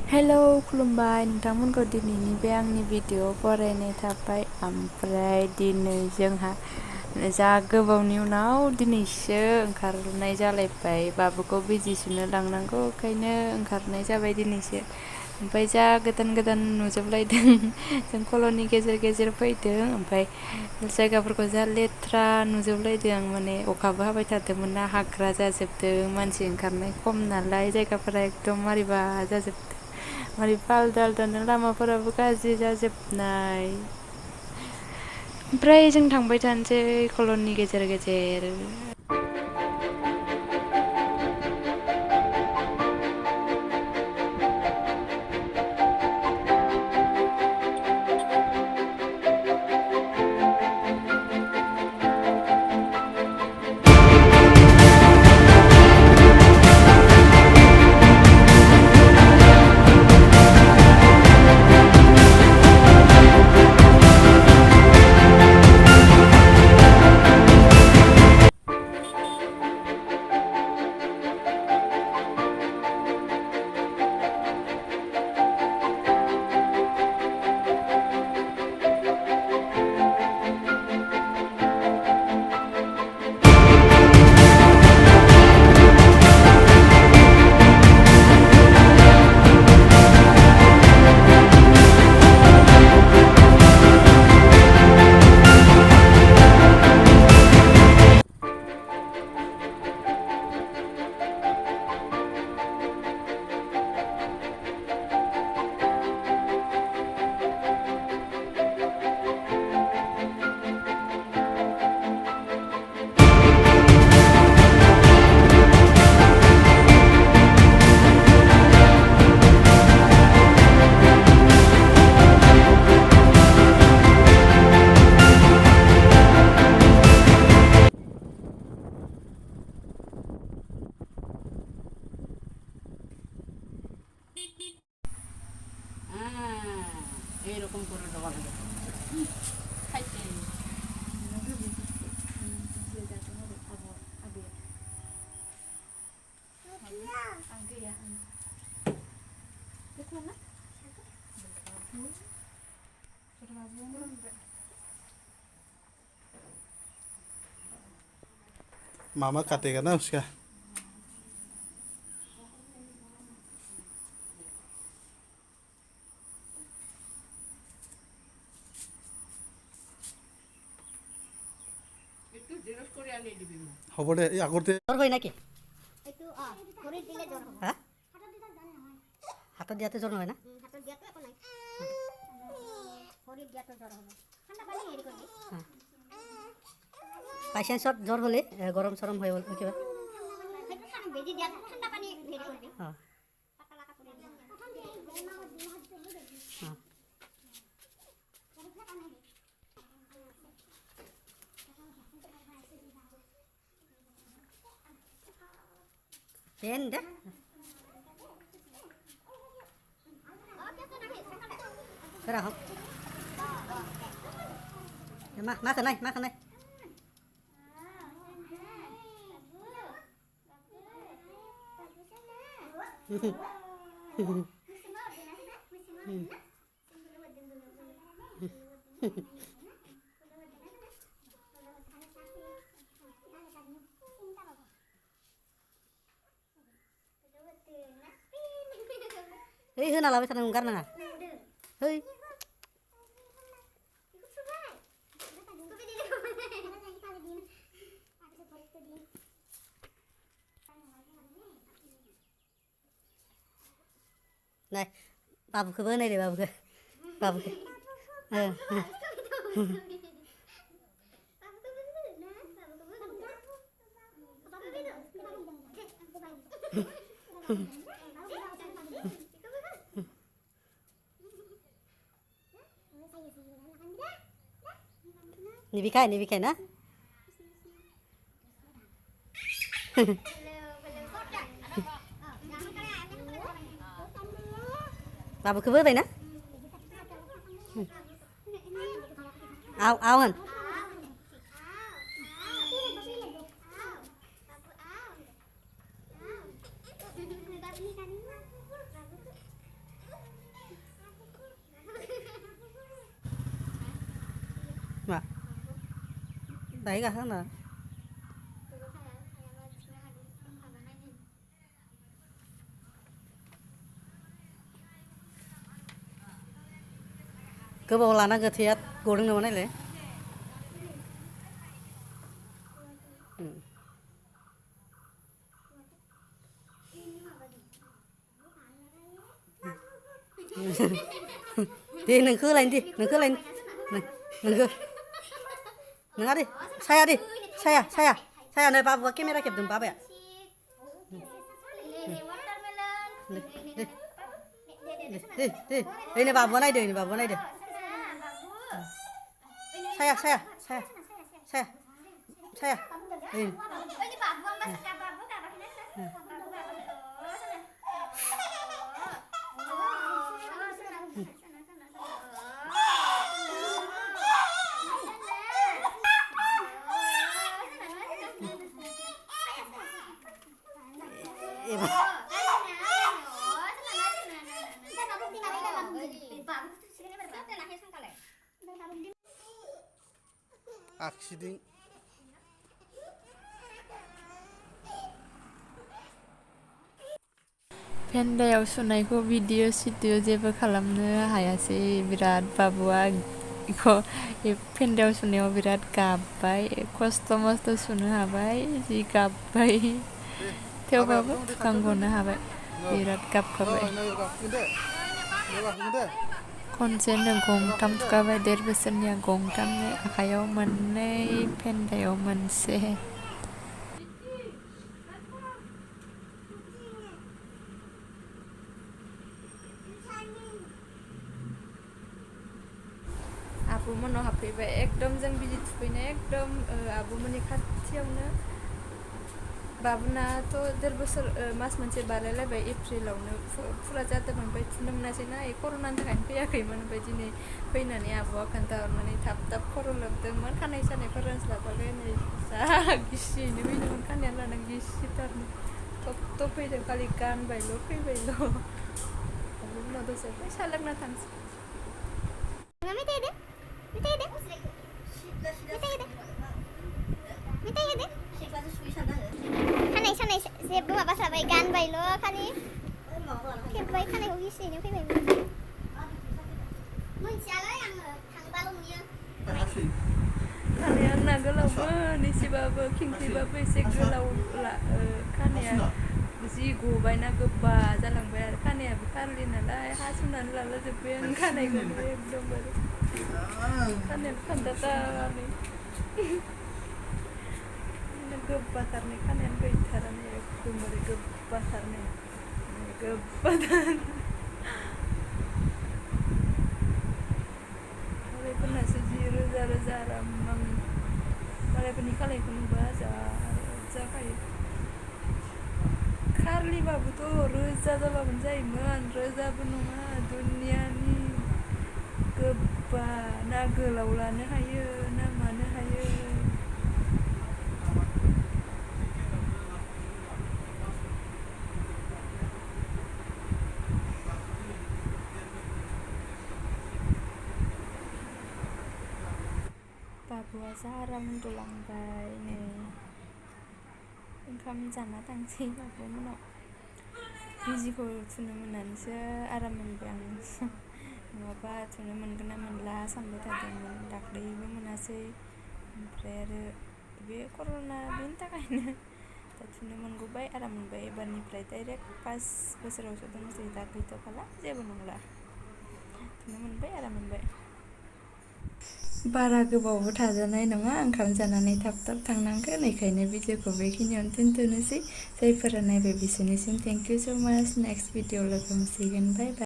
Hello खुलुमबाय नोंथांमोनखौ दिनैनि बे आंनि भिडिअ फरायनाय थाबाय। ओमफ्राय दिनै जोंहा जा गोबावनि उनाव दिनैसो ओंखारनाय जालायबाय। बाबुखौ बिजि सुनो लांनांगौ ओंखायनो ओंखारनाय जाबाय दिनैसो। ओमफ्राय जा गोदान गोदान नुजोबलायदों जों कल'नि गेजेर गेजेर फैदों। ओमफ्राय जायगाफोरखौ जा लेथ्रा नुजोबलायदों आं, माने अखाबो हाबाय थादोंमोन ना, हाग्रा जाजोबदों, मानसि ओंखारनाय खम नालाय जायगाफोरा एकदम मारैबा जाजोबदों। मारैबा आलदा आलदानो, लामाफोराबो गाज्रि जाजोबनाय। ओमफ्राय जों थांबाय थानोसै कल'नि गेजेर गेजेर। এইরকম করে দেওয়া লাগে খাইতে मामा काटेगा ना उसका। হ'ব দে, এই আগতে জ্বৰ হয় নাকি? হা? হাতত দিয়াতে জ্বৰ নহয় না? বাইচাঞ্চত জ্বৰ হ'লে গৰম চৰম হৈ কিবা পেন দে আহক মা খানাই মা খানাই ओइ होना लाबाय थानांगौ, गारनाङा। ओइ नाय बाबुखौबो नायदो, बाबुखौ নিবিখায় না। बाबुखौबो होबाय ना? आव होन मा दाहाय गाखोना गोबाव लाना गोथैया गदों नामा नायलाय दे नोंखौ होलायनो दे नोंखौ होलायनो नोंखौ नङा दे साया नै बाबुआ केमेरा खेबदों बाबाया दे नै बाबुआ नायदो साया आखिदिं फेन्दायाव सुनायखौ भिडिअ सिडिअ जेबो खालामनो हायासै बिराद बाबुआ इखौ फेन्दायाव सुनायाव बिराद गाबबाय खस्थ' मस्थ' सुनो हाबाय जि गाबबाय थेवबाबो थुखांग'नो हाबाय बिराद गाबखाबाय खनसेनो गंथाम थुखाबाय 1.5 बोसोरनिया गंथामनि आखाइयाव मोननै फेन्दायाव मोनसे आब'मोननाव हाबफैबाय एकदम जों बिदि थुखैनाय एकदम आब'मोननि खाथियावनो बाबुनाथ' 1.5 बोसोर मास मोनसे बारलायलायबाय एप्रिलावनो फुरा जादोंमोन ओमफ्राय थुनो मोनासैना कर'नानि थाखायनो फैयाखैमोन ओमफ्राय दिनै फैनानै आब'आ खोन्थाहरनानै थाब खर' लोबदोंमोन खानाय सानायफोर रानस्लाबाखै नै जा गिसियैनो फैदोंमोन खानायानो लाना गिसिथारनो थब फैदों खालि गानबायल' फैबायल' आब'मोननाव दसे फैसा लोंना थांसै खानाय सानाय जेबो माबा थाबाय गानबायल' खालि खेबबाय खानायखौ गिसियैनो फैबाय मोनथियालै आङो थांबाल' नुयो खानाया आंना गोलावमोन एसेबाबो खिंख्रिबाबो एसे गोलाव खानाया जि गबायना गोबा जालांबाय आरो खानायाबो खारलि नालाय हासुनानै लालाजोब्बाय आं खानायखौनो एकदमबारे खानाया फान्दाथारनै गोबाथारनै खानायानो गैथारानै एकदमबारे गोबाथारनै मालायफोरनासो जि रोजा आराम मालायफोरनि खानायखौ नुबा जा जाखायो खारलिबाबोथ' रोजा जाबाबो जायोमोन रोजाबो नङा दुनियानि गोबा ना गोलाव लानो हायो ना मानो हायो बाबुआ जा आराम उन्दुलांबाय नै ओंखाम जाना थांसै बाबुमोनाव बिजिखौ थुनो मोननानैसो आराम मोनबाय आं नङाबा थुनो मोनगोन ना मोनला सानबाय थादोंमोन दाख्लैबो मोनासै ओमफ्राय आरो बे कर'ना बेनि थाखायनो दा थुनो मोनगौबाय आराम मोनबाय एबारनिफ्राय डाइरेक्ट 5 बोसोरावसो दंसै दा गैथ'खाला जेबो नंला थुनो मोनबाय आराम मोनबाय बारा गोबावबो थाजानाय नङा ओंखाम जानानै थाब थांनांगोन बेखायनो भिडिअखौ बेखिनियावनो दोनथ'नोसै जायफोरा नायबाय बिसोरनिसिम थेंक इउ स' माच नेक्स्ट भिडिअ लोगो मोनसिगोन बाय बाय